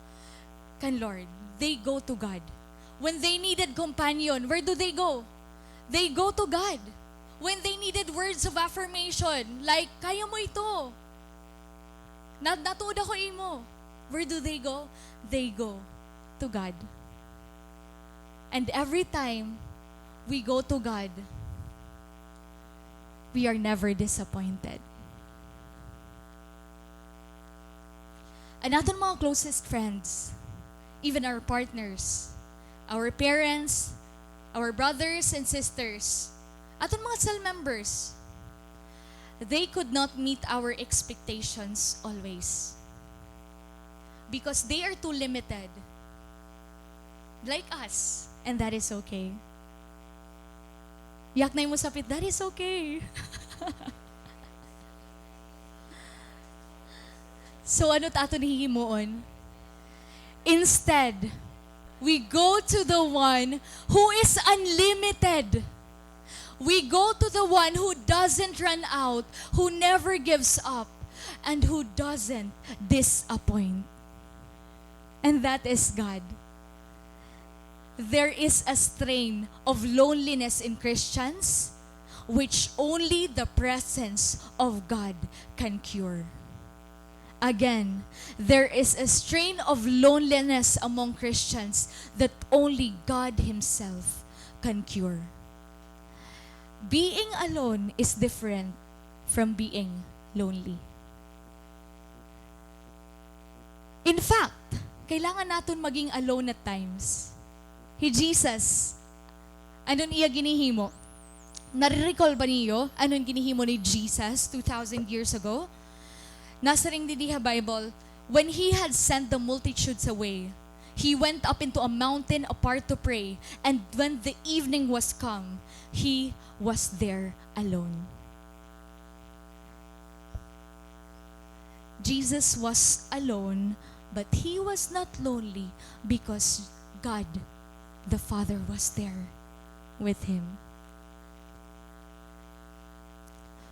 Kan Lord, they go to God. When they needed companion, where do they go? They go to God. When they needed words of affirmation, like, kaya mo ito. Natuda ko imo. Where do they go? They go to God. And every time we go to God, we are never disappointed. And aton mga closest friends, even our partners, our parents, our brothers and sisters, aton mga cell members, they could not meet our expectations always. Because they are too limited. Like us. And that is okay. Yak na mo sapit, that is okay. So ano tato nihihimuon? Instead, we go to the one who is unlimited. We go to the one who doesn't run out, who never gives up, and who doesn't disappoint. And that is God. There is a strain of loneliness in Christians which only the presence of God can cure. Again, there is a strain of loneliness among Christians that only God Himself can cure. Being alone is different from being lonely. In fact, kailangan natin maging alone at times. Jesus, anon iya ginihimo? Nare-recall ba niyo anon ginihimo ni Jesus 2,000 years ago? Nasa ring didiha Bible, when He had sent the multitudes away, He went up into a mountain apart to pray, and when the evening was come, He was there alone. Jesus was alone, but He was not lonely because God, the Father, was there with Him.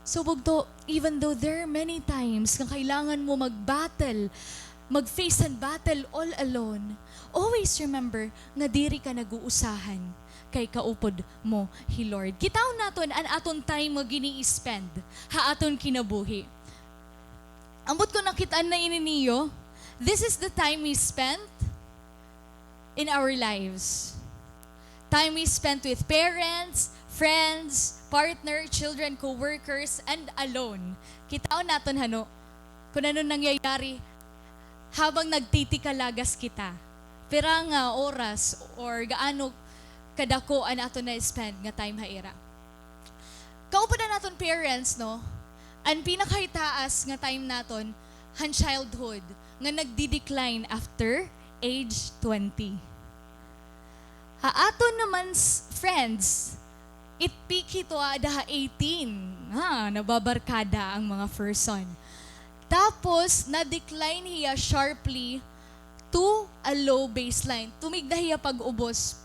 So bugto, even though there are many times na kailangan mo mag-face and battle all alone, always remember na diri ka nag-uusahan kay kaupod mo, He Lord. Kitaw naton an aton time mo gini-spend, ha aton kinabuhi. Ambot ko nakitaan na ininiyo, this is the time we spent in our lives. Time we spent with parents, friends, partner, children, co-workers, and alone. Kitaon naton hano, kung ano nangyayari habang nagtitikalagas kita. Pira nga oras or gaano kadako an aton na spend nga time haira. Kaupo na naton parents, no? Ang pinakahitaas nga time naton, han childhood, nga nagdi-decline after age 20. Aton naman friends, it peak ito daha 18. Nababarkada ang mga person. Tapos, na-decline hiya sharply to a low baseline. Tumigda hiya pag-ubos,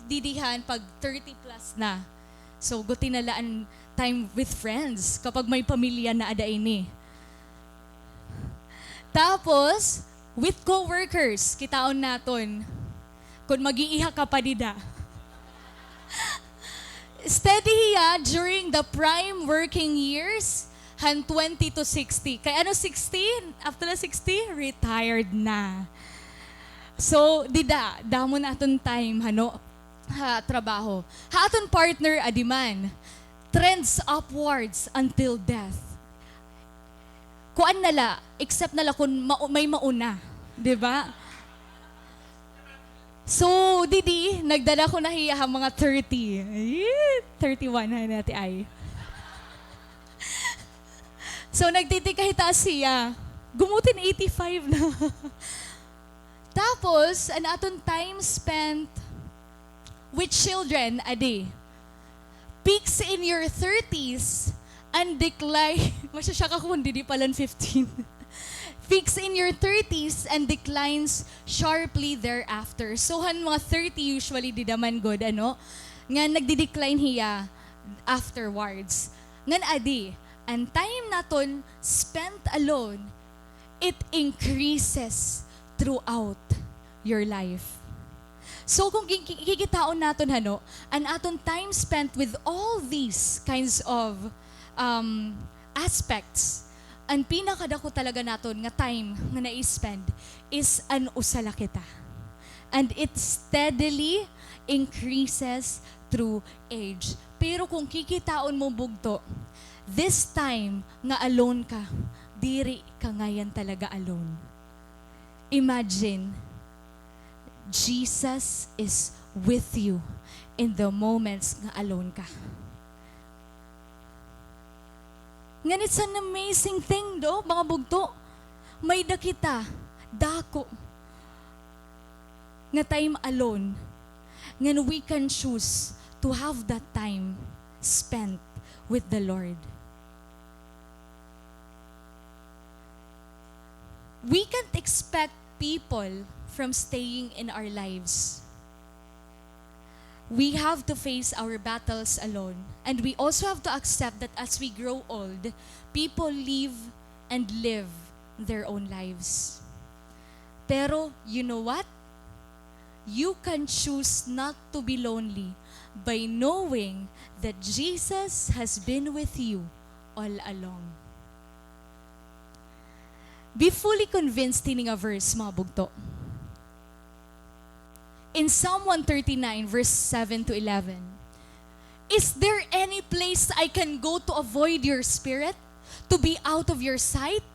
didihan pag 30 plus na. So, guti nalaan time with friends kapag may pamilya na ada ini. Tapos, with co-workers, kitaon naton, kung mag-iiha ka pa dida. Steady hiya during the prime working years, 20 to 60. Kaya ano 60? After the 60, retired na. So, damo na aton time, trabaho. Aton partner, adiman, trends upwards until death. Kuan nala, except nala kung may mauna. Diba? So, nagdala ko na hiya mga 30. 31 na natin ay. So, nagtitikahita siya. Gumutin 85 na. Tapos, an aton time spent with children a day. Peaks in your 30s and decline. Masya ka kung hindi palan 15. Peaks in your 30s and declines sharply thereafter. So, mga 30 usually di naman good, nga nagdi-decline hiya afterwards. Ngan adi, ang time naton spent alone, it increases throughout your life. So, kung kikitaon naton, ang aton time spent with all these kinds of aspects, ang pinakadako talaga naton nga time nga na-spend is an usala kita. And it steadily increases through age. Pero kung kikitaon mo bugto, this time nga alone ka, diri ka ngayon talaga alone. Imagine, Jesus is with you in the moments nga alone ka. Ngan it's an amazing thing mga bugto. May dakita, dako, nga time alone. Ngan we can choose to have that time spent with the Lord. We can't expect people from staying in our lives. We have to face our battles alone. And we also have to accept that as we grow old, people live and live their own lives. Pero, you know what? You can choose not to be lonely by knowing that Jesus has been with you all along. Be fully convinced in a verse, mga bugto. In Psalm 139, verse 7 to 11, is there any place I can go to avoid your spirit? To be out of your sight?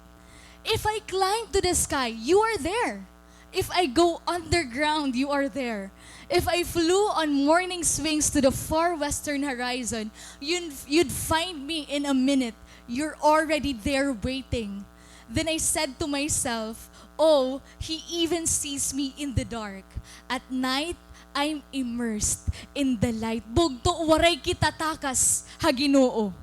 If I climb to the sky, you are there. If I go underground, you are there. If I flew on morning swings to the far western horizon, you'd find me in a minute. You're already there waiting. Then I said to myself, oh, he even sees me in the dark. At night, I'm immersed in the light. Bugto, waray kita takas, ha Ginoo.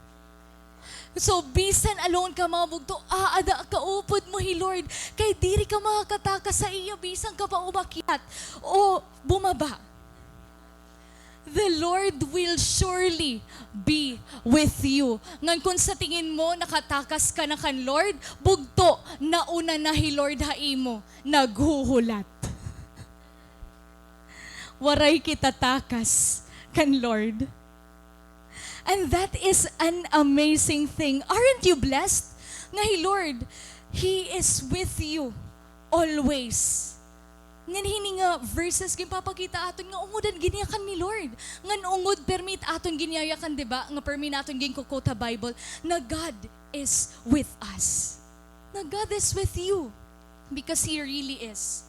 So, bisan alone ka mga bugto, ada kaupod mo, hi Lord, kay diri ka makakatakas sa iya, bisan ka pa umakyat o bumaba. The Lord will surely be with you. Ngan kung sa tingin mo, nakatakas ka na kan Lord, bugto, nauna na hi Lord haimo, naghuhulat. Waray kita takas kan Lord. And that is an amazing thing. Aren't you blessed? Nga hi Lord, He is with you always. Ngan hini nga verses gipapakita aton nga ungodan giniyakan ni Lord. Ngan ungod permit aton giniyakan, diba? Nga permit aton ginkukota Bible na God is with us. Na God is with you because He really is.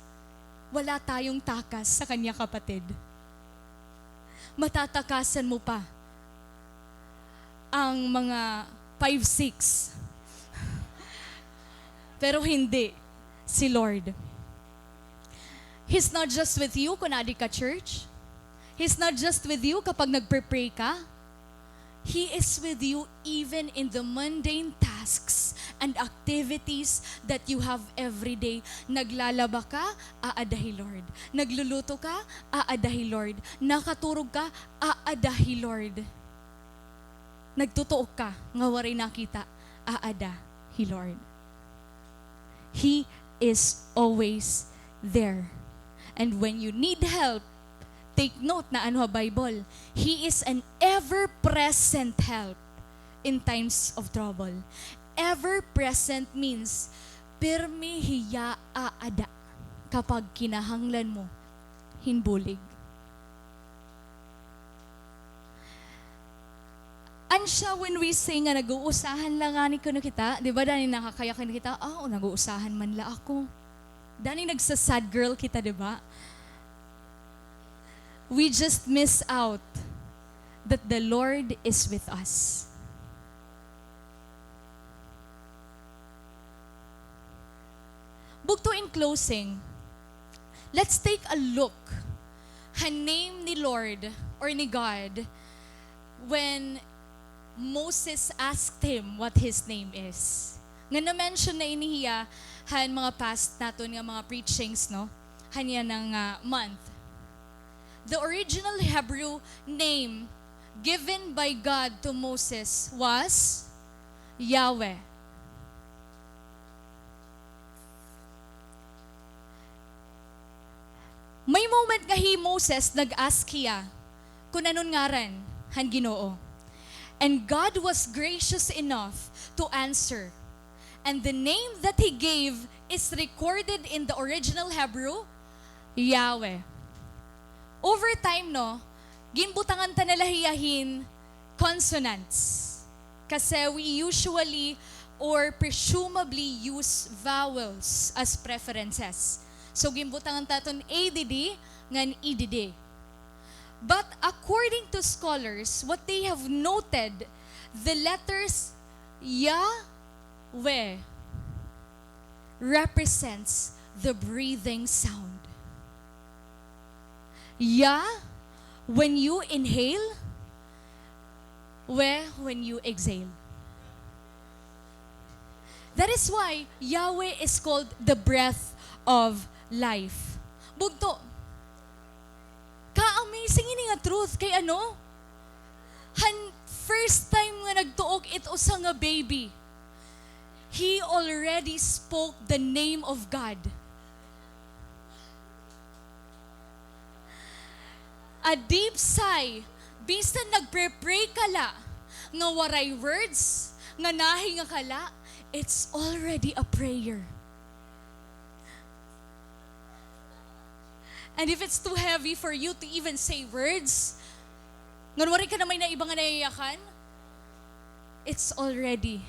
Wala tayong takas sa kanya, kapatid. Matatakasan mo pa ang mga 5-6. Pero hindi si Lord. He's not just with you kung adi ka church. He's not just with you kapag nagpre-pray ka. He is with you even in the mundane tasks and activities that you have every day. Naglalaba ka, aadahi Lord. Nagluluto ka, aadahi Lord. Nakaturog ka, aadahi Lord. Nagtutuok ka, nga waray nakita, aadahi Lord. He is always there. And when you need help, take note na ano Bible, He is an ever-present help in times of trouble. Ever-present means, pirmi hiya aada kapag kinahanglan mo, hinbulig. Ansya when we say nga nag-uusahan lang ani ko na kita, di ba dani nakakaya ka na kita, nag-uusahan man la ako. Dani nagsasad girl kita, di ba? We just miss out that the Lord is with us. Bugto in closing, let's take a look name ni Lord or ni God when Moses asked him what his name is. Nga na-mention na inihiya mga past naton nga mga preachings, no? Hanya ng month. The original Hebrew name given by God to Moses was Yahweh. May moment nga Moses nag-ask hiya kung anong ngaran han Ginoo. And God was gracious enough to answer. And the name that He gave is recorded in the original Hebrew, Yahweh. Over time, no, gimbutangan ta nila hiyahin consonants. Kasi we usually or presumably use vowels as preferences. So gimbutangan taton ADD ngan EDD. But according to scholars, what they have noted, the letters Yahweh represents the breathing sound. Ya, when you inhale, we, when you exhale. That is why Yahweh is called the breath of life. Bugto, ka-amazing ini nga truth, kay ano? First time nga nagtuok ito sa nga baby, he already spoke the name of God. A deep sigh, bisan nagpre-pray kala, nga waray words, nga nahi nga kala, it's already a prayer. And if it's too heavy for you to even say words, nga waray ka na may naibang nga naiyakan, it's already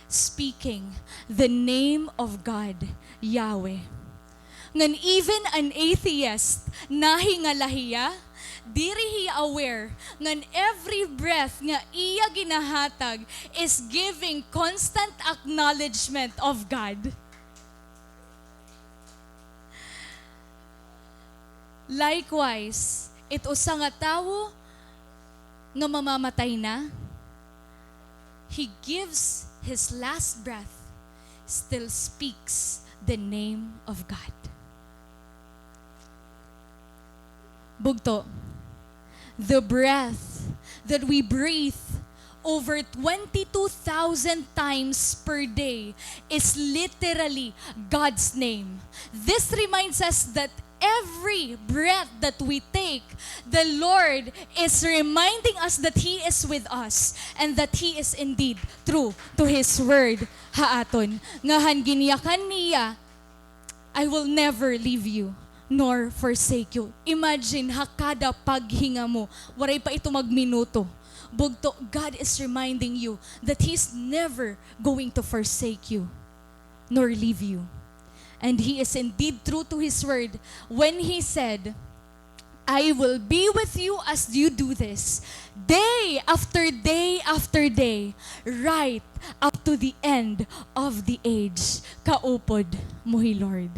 speaking the name of God, Yahweh. Ngan even an atheist, nahi nga lahiya, diri hiya aware ngan every breath nga iya ginahatag is giving constant acknowledgement of God. Likewise, ito sa nga tawo nga mamamatay na, he gives his last breath, still speaks the name of God. Bugto, the breath that we breathe over 22,000 times per day is literally God's name. This reminds us that every breath that we take, the Lord is reminding us that He is with us and that He is indeed true to His word haaton. Ngahan giniyakan niya, I will never leave you nor forsake you. Imagine, hakada paghinga mo, waray pa ito magminuto. Bugto, God is reminding you that He's never going to forsake you nor leave you. And He is indeed true to His word when He said, I will be with you as you do this, day after day after day, right up to the end of the age. Kaupod mo, Lord.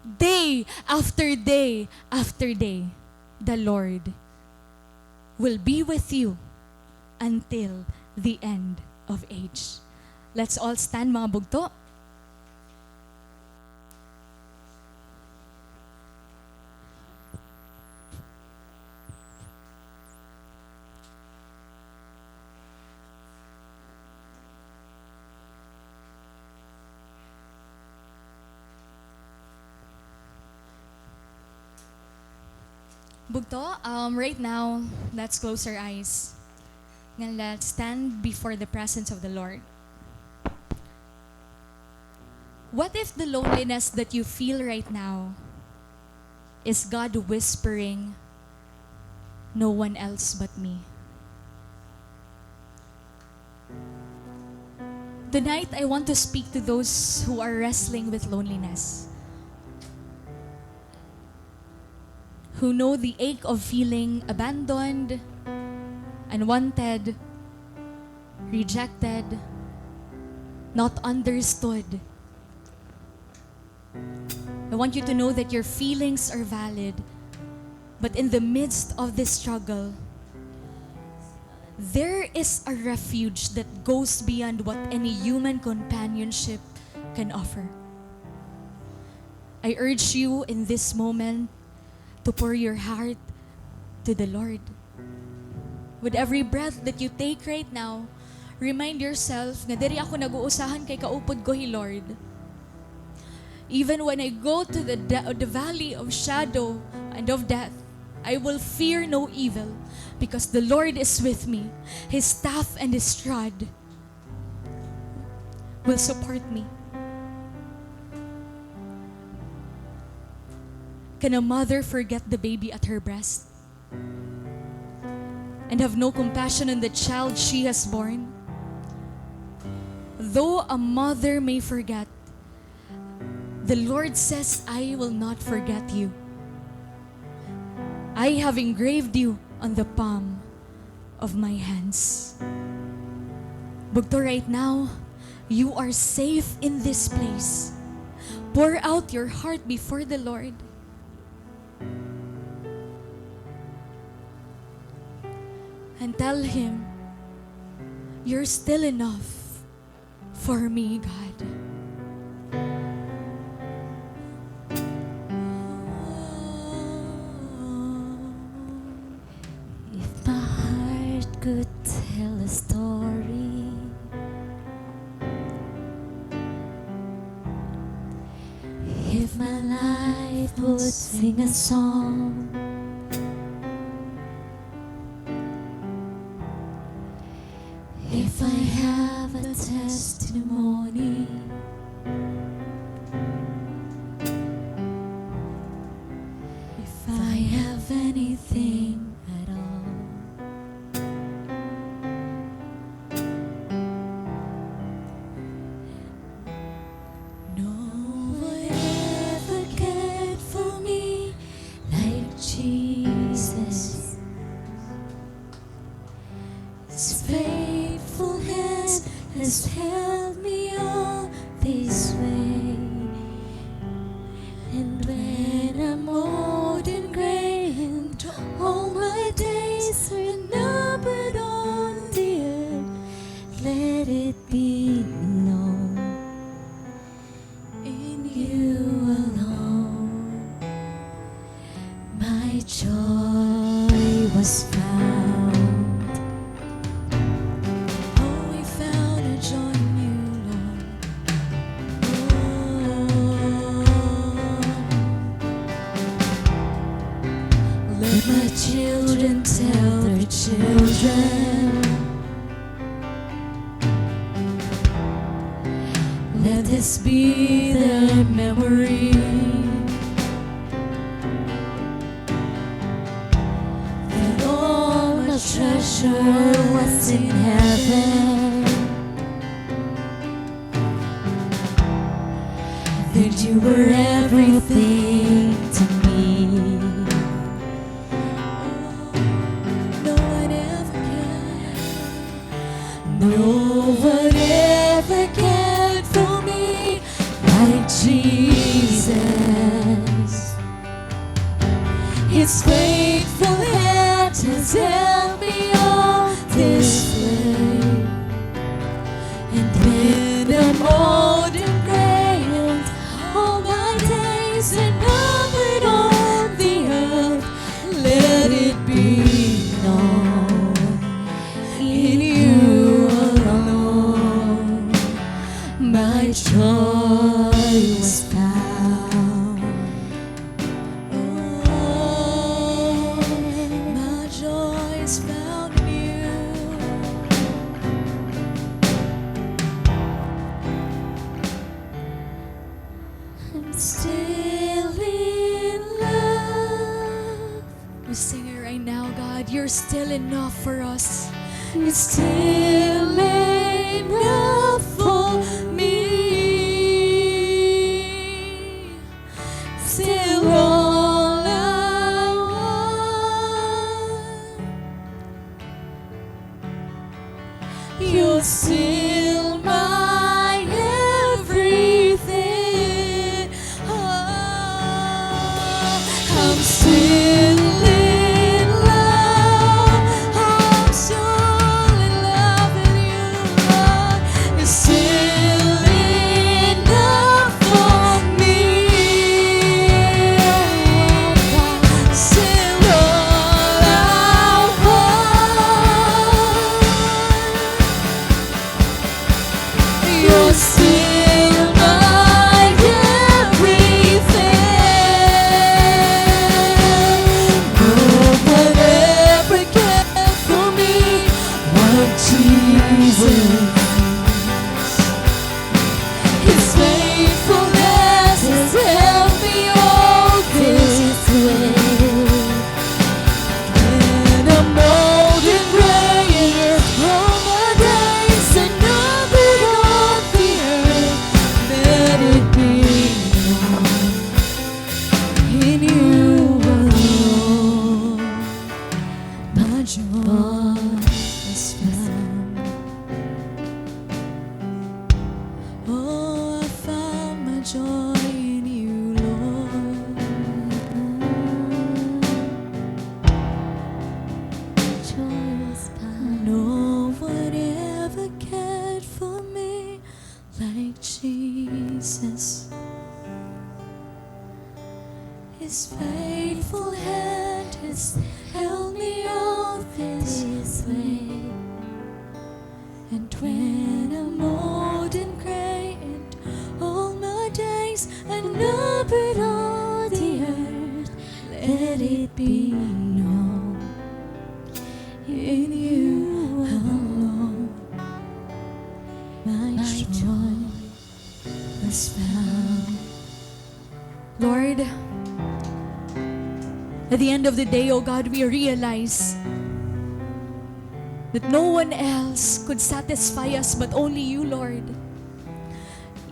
day after day after day, the Lord will be with you until the end of age. Let's all stand, mga bugto. Bugto, right now, let's close our eyes. And let's stand before the presence of the Lord. What if the loneliness that you feel right now is God whispering, "No one else but me"? Tonight, I want to speak to those who are wrestling with loneliness, who know the ache of feeling abandoned, unwanted, rejected, not understood. I want you to know that your feelings are valid, but in the midst of this struggle, there is a refuge that goes beyond what any human companionship can offer. I urge you in this moment to pour your heart to the Lord. With every breath that you take right now, remind yourself nga diri ako nag-uusahan kay kaupod ko hi Lord. Even when I go to the valley of shadow and of death, I will fear no evil, because the Lord is with me. His staff and His rod will support me. Can a mother forget the baby at her breast and have no compassion on the child she has born? Though a mother may forget, the Lord says, "I will not forget you. I have engraved you on the palm of my hands." Bugto, right now, you are safe in this place. Pour out your heart before the Lord. And tell Him, "You're still enough for me, God." If my heart could tell a story, if my life would sing a song, if I have a testimony, if I have anything at all, no one ever cared for me like Jesus. His faithfulness has held me all this way. And when I'm old and gray and all my days are numbered on the earth, let it be known, in you alone my joy was found. Oh, we found a joy in you, Lord. Let my children tell their children. Let this be their memory. That all my treasure was in heaven. That you were everything to me. No one ever cared. No one ever cared for me like Jesus. His faithful hand has held me all this way. And when I'm old and gray and all my days are numbered on the earth, let it be known in you alone my joy was found. Oh, my joy is found in you. I'm still in love. We sing it right now, God. You're still enough for us. You're still enough for me. Still all I want. You're still my everything. Oh, I'm still in love. I'm so in love with you, Lord. You're still enough for me. Still all I want. You're still my everything. No one ever cared for me like Jesus. His faithfulness has held me all this way. And I'm old and gray and all my days are numbered on the earth. Let it be known in you alone my joy is found. Oh, I found my joy in you, Lord. Joy is found. No one ever cared for me like Jesus. His faithful hand has held me all this way. And when I'm old and gray and all my days are numbered on the earth, let it be known in you alone my joy was found. Lord, at the end of the day, oh God, we realize that no one else could satisfy us but only you, Lord.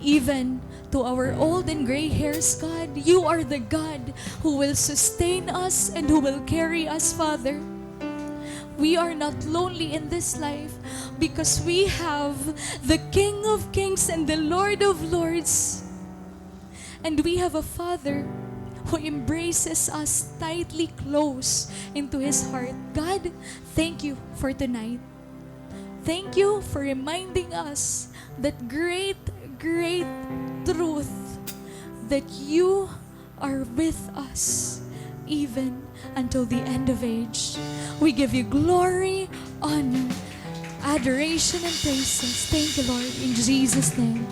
Even to our old and gray hairs, God, you are the God who will sustain us and who will carry us, Father. We are not lonely in this life because we have the King of Kings and the Lord of Lords. And we have a Father who embraces us tightly close into His heart. God, thank you for tonight. Thank you for reminding us that great truth that you are with us even until the end of age. We give you glory, honor, adoration, and praises. Thank you, Lord, in Jesus' name.